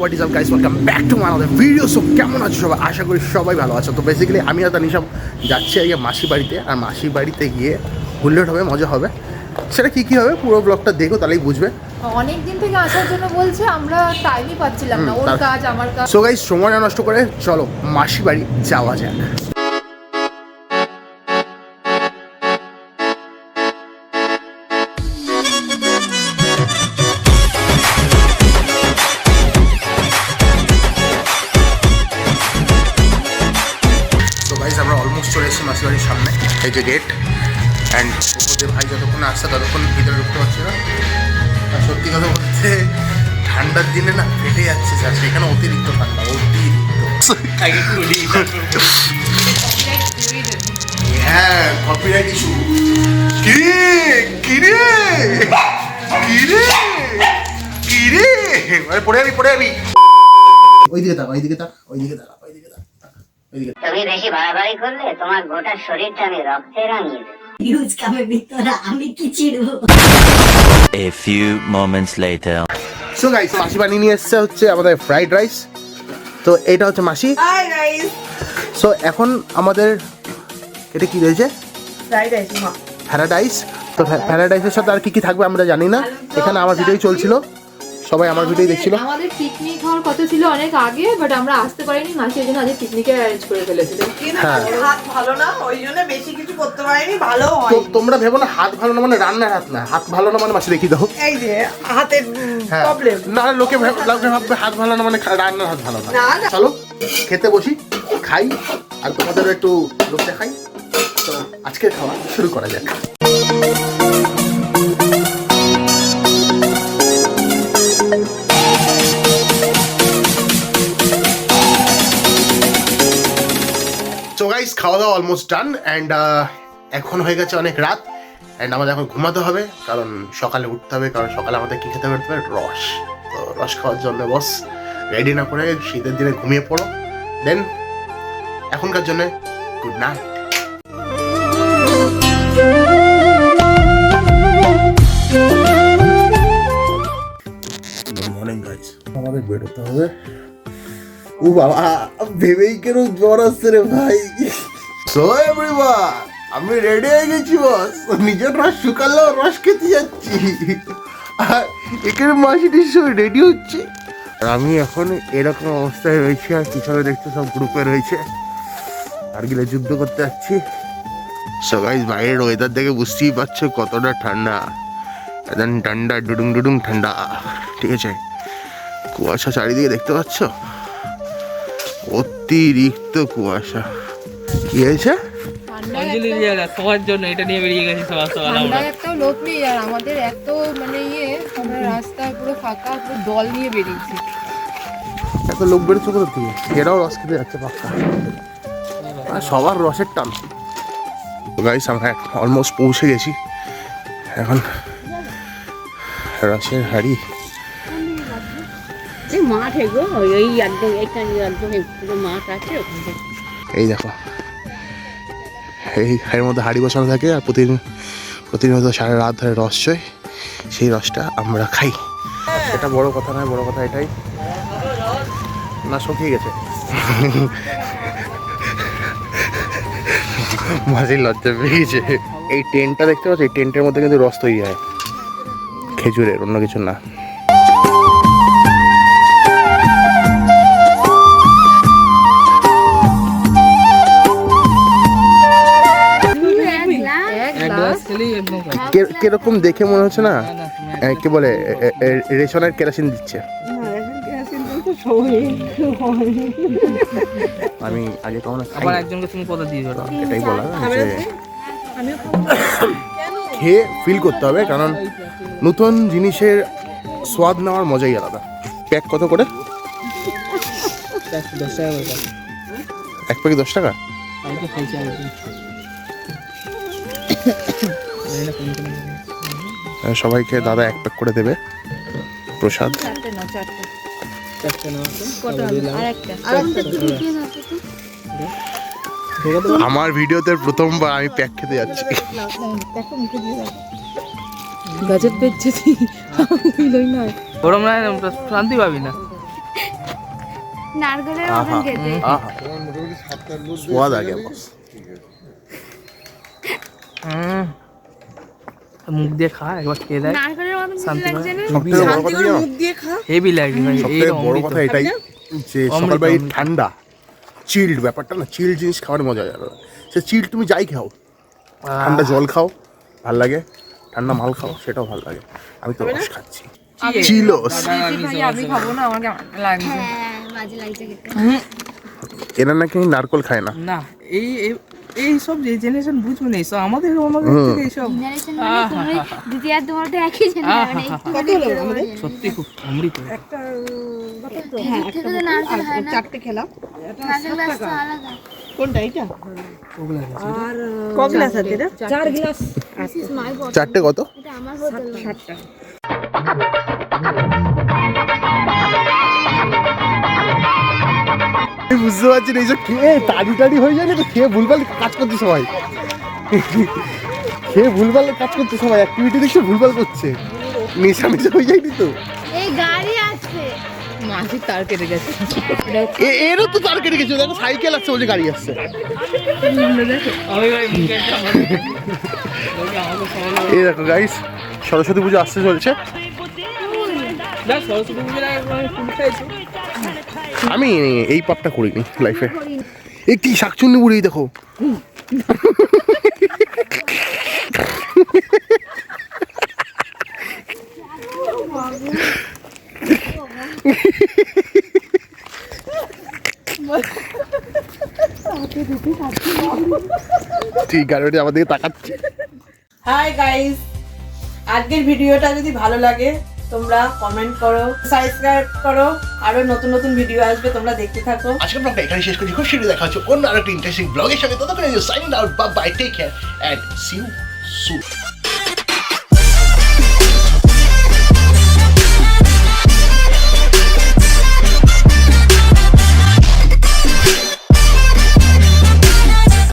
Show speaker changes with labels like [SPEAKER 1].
[SPEAKER 1] What is up guys, welcome back to my another video. So কেমন আছো সবাই? আশা করি সবাই ভালো আছো। তো বেসিক্যালি আমি আর তানিশা যাচ্ছি আজকে মাসি বাড়িতে, আর মাসি বাড়িতে গিয়ে হুল্লোড় হবে, মজা হবে। সেটা কী কী হবে পুরো ব্লগটা দেখো, তাহলেই বুঝবে।
[SPEAKER 2] অনেক দিন থেকে আসার জন্য বলছে, আমরা টাইমই পাচ্ছিলাম না, ওর কাজ আমার কাজ।
[SPEAKER 1] সো গাইস, সময় না নষ্ট করে চলো মাসি বাড়ি যাওয়া যাক। আমরা অলমোস্ট চলে এসেছি মাসি বাড়ির সামনে, এই যে গেট। অ্যান্ড ওদের ভাই যতক্ষণ আসছে ততক্ষণ ভিতরে ঢুকতে পারছি না। আর সত্যি কথা বলতে ঠান্ডার দিনে না ফেটে যাচ্ছে, স্যার সেখানে অতিরিক্ত ঠান্ডা, হ্যাঁ কপিরাইট ইস্যু। কিরে কিরে কিরে কিরে পড়ে যাবি পড়ে যাবি। ওইদিকে তাকা ওইদিকে তাকা ওইদিকে তাকা ওইদিকে তাকা।
[SPEAKER 3] তুমি বেশি বাড়াবাড়ি করলে তোমার গোটা শরীরটা আমি রক্তে রাঙিয়ে দেব।
[SPEAKER 4] ইউজ কামে ভিতরে আমি কি চিড়ব।
[SPEAKER 5] A few moments later.
[SPEAKER 1] So guys, মাসি বানিয়ে নিয়ে এসছে হচ্ছে আমাদের ফ্রাইড রাইস। তো এটা হচ্ছে মাসি।
[SPEAKER 2] Hi guys.
[SPEAKER 1] সো এখন আমাদের এটা কি রয়েছে?
[SPEAKER 2] Fried rice.
[SPEAKER 1] প্যারাডাইস। তো প্যারাডাইসের সাথে আর কি কি থাকবে আমরা জানি না। এখানে আমার ভিডিওই চলছিল, সবাই আমার ভিডিওই দেখছিল।
[SPEAKER 2] আমাদের পিকনিক হওয়ার কথা ছিল অনেক আগে, বাট আমরা আসতে পারিনি। মাসি এর জন্য আজকে পিকনিকের অ্যারেঞ্জ করে ফেলেছিল।
[SPEAKER 1] হ্যাঁ,
[SPEAKER 6] হাত ভালো না, ওই জন্য বেশি কিছু করতে পারিনি। ভালো হয়।
[SPEAKER 1] তো তোমরা ভেবো না হাত ভালো না মানে রান্নার হাত না, হাত ভালো না মানে মাসি দেখি দাও।
[SPEAKER 6] এই যে হাতের
[SPEAKER 1] হ্যাঁ,
[SPEAKER 6] প্রবলেম।
[SPEAKER 1] না লোকে ভাববে হাত ভালো না মানে রান্নার হাত ভালো না।
[SPEAKER 6] না, না।
[SPEAKER 1] চলো খেতে বসি, খাই, আর তোমাদের একটু লোক দেখাই। তো আজকের খাওয়া শুরু করা যাক। সো গাইস, খাওয়া দাওয়া অলমোস্ট ডান। অ্যান্ড এখন হয়ে গেছে অনেক রাত। অ্যান্ড আমাদের এখন ঘুমাতে হবে, কারণ সকালে উঠতে হবে। কারণ সকালে আমাদের কী খেতে হবে? রস। তো রস খাওয়ার জন্য বস রেডি না করে শীতের দিনে ঘুমিয়ে পড়ো। দেন এখনকার জন্য good night. Good morning guys, আমাদের বেরোতে হবে। ও বাবা, ভেবেই কেন জ্বর আসছে রে ভাই। সো এভরিওয়ান, আমি রেডি হয়ে গেছি বস। নিজের রস শুকালেও রস খেতে যাচ্ছি। আর এখানে মাসিটির সঙ্গে রেডি হচ্ছে, আর আমি এখন এরকম অবস্থায় রয়েছি। আর পিছনে দেখতে সব গ্রুপে রয়েছে, আর গিলে যুদ্ধ করতে যাচ্ছি। সো গাইস, বাইরের ওয়েদার দেখে বুঝতেই পারছো কতটা ঠান্ডা। একদম ঠান্ডা, ডুডুং ডুডুং ঠান্ডা, ঠিক আছে। কুয়াশা চারিদিকে দেখতে পাচ্ছ, অতিরিক্ত কুয়াশা। কি হয়েছে?
[SPEAKER 7] সবার জন্য এটা নিয়ে বেরিয়ে গেছি সবার সবার।
[SPEAKER 2] ঠান্ডায় একটাও লোক নেই, আর আমাদের এত মানে আমরা রাস্তায় পুরো ফাঁকা, পুরো দল নিয়ে বেরিয়েছি।
[SPEAKER 1] এত লোক বেরোচ্ছে কোথা থেকে? এরাও রস খেতে যাচ্ছে পাক্কা, আর সবার রসের টান। গাইস, আমরা অলমোস্ট পৌঁছে গেছি। এখন রসের হাড়ি
[SPEAKER 4] মাঠে গো, এই একদম এইখানে একদম পুরো মাঠ আছে ওখানে।
[SPEAKER 1] এই দেখো, এই এর মধ্যে হাড়ি বসানো থাকে, আর প্রতিনিয়ত সারা রাত ধরে রস চয়। সেই রসটা আমরা খাই। এটা বড় কথা নয়, বড় কথা এটাই না শুকিয়ে গেছে। মাঝে লজ্জা পেয়ে গেছে। এই টেন্টটা দেখতে পাচ্ছ, এই টেন্টের মধ্যে কিন্তু রস তৈরি হয় খেজুরের, অন্য কিছু না। কিরকম দেখে মনে হচ্ছে না, কি বলে রেশনের কেরোসিন দিচ্ছে। আমি আগে কখনো
[SPEAKER 7] আবার একজনকে তুমি কথা দিয়ে দাও,
[SPEAKER 1] এটাই বলা যে খেয়ে ফিল করতে হবে, কারণ নতুন জিনিসের স্বাদ নেওয়ার মজাই আলাদা। প্যাক কত করে?
[SPEAKER 7] 10 টাকা করে।
[SPEAKER 1] এক প্যাকেট 10 টাকা?
[SPEAKER 7] আমি তো খাইছি আগে।
[SPEAKER 1] সবাইকে দাদা এক প্যাক করে দেবে প্রসাদ। আমার ভিডিওতে প্রথমবার আমি প্যাক খেতে যাচ্ছি।
[SPEAKER 2] গজব পেয়েছি লই না
[SPEAKER 7] গরম না শান্তি পাবি না।
[SPEAKER 8] নারকেলের মতন খেতে।
[SPEAKER 1] আহা স্বাদ আগে বস।
[SPEAKER 7] মুখ দিয়ে খা, একবার খেয়ে দেখ।
[SPEAKER 8] নারকেলের মতন খেতে
[SPEAKER 7] শান্তি
[SPEAKER 8] লাগছে না?
[SPEAKER 1] সবথেকে বড়
[SPEAKER 6] শান্তি
[SPEAKER 1] কথা
[SPEAKER 6] করে
[SPEAKER 1] কি জানো?
[SPEAKER 6] মুখ দিয়ে খা।
[SPEAKER 7] হেভি লাগে ভাই,
[SPEAKER 1] সবথেকে
[SPEAKER 7] এই
[SPEAKER 1] বড়
[SPEAKER 7] অমৃত।
[SPEAKER 1] কথা এটাই যে
[SPEAKER 7] অমৃত,
[SPEAKER 1] সকালবেলা এই
[SPEAKER 7] অমৃত।
[SPEAKER 1] ঠান্ডা চিল্ড ব্যাপারটা না, চিল্ড জিনিস খাওয়ার মজা জানো, সে চিল্ড তুমি যাই খাও, ঠান্ডা জল খাও ভাল লাগে, ঠান্ডা মাল খাও সেটাও ভাল লাগে। আমি তো রস খাচ্ছি চিলোস।
[SPEAKER 2] আমি খাবো না, আমার কেমন লাগছে।
[SPEAKER 8] হ্যাঁ, বাজে লাগছে খেতে।
[SPEAKER 1] এরা নাকি নারকল খায় না।
[SPEAKER 7] না, এই এই সব যে জেনারেশন বুঝবে না এইসব, আমাদের থেকে এইসব
[SPEAKER 8] Generation মানে তুমি দিদি আর তোমার তো একই generation, এই একটু বড় generation।
[SPEAKER 7] সত্যি খুব অমৃত।
[SPEAKER 8] এদিক থেকে তো নারকেল হয় না,
[SPEAKER 6] চারটে খেলাম।
[SPEAKER 8] নারকেল গাছ তো আলাদা।
[SPEAKER 6] কোনটা এটা?
[SPEAKER 7] ওগুলা গেছে।
[SPEAKER 6] ক গ্লাস আছে এটা?
[SPEAKER 4] 4 glass.
[SPEAKER 8] This is my bottle.
[SPEAKER 1] চারটে কত?
[SPEAKER 8] এটা আমার বোতল না।
[SPEAKER 6] 60 টাকা।
[SPEAKER 1] আমি বুঝতে পারছি না এইসব খেয়ে তাড়ি টাড়ি হয়ে যায় না তো, খেয়ে ভুলভাল কাজ করছে সবাই, খেয়ে ভুলভাল কাজ করছে সবাই, অ্যাক্টিভিটি দেখছে ভুলভাল করছে, নেশা নেশা হয়ে যায়নি তো।
[SPEAKER 8] এই গাড়ি আছে।
[SPEAKER 2] মাসির তার কেটে গেছে।
[SPEAKER 1] এরও তো তার কেটে গেছে, দেখো সাইকেল আসছে বলে গাড়ি আসছে।
[SPEAKER 7] আমি ভাই মুখে একটা আমাকে সবাই
[SPEAKER 1] এই দেখো গাইস, সরস্বতী পুজো আসতে চলছে।
[SPEAKER 7] না, সরস্বতী পুজোর আগে ফুল খাইছো?
[SPEAKER 1] আমি এই পাপটা করিনি লাইফে। এই কি শাকচুন্নি বুড়ি দেখো, ঠিক গাড়ি আমাদের তাকাচ্ছে।
[SPEAKER 6] হাই গাইস, আজকের ভিডিওটা যদি ভালো লাগে তোমরা কমেন্ট করো, সাবস্ক্রাইব করো, আরো নতুন নতুন ভিডিও আসবে, তোমরা দেখতে থাকো।
[SPEAKER 1] আজকে ব্লগটা এখানে শেষ করছি, খুব শীঘ্রই দেখা হচ্ছে অন্য আরেকটি ইন্টারেস্টিং ব্লগের সঙ্গে। ততক্ষণে sign out, bye bye, take care and see you soon.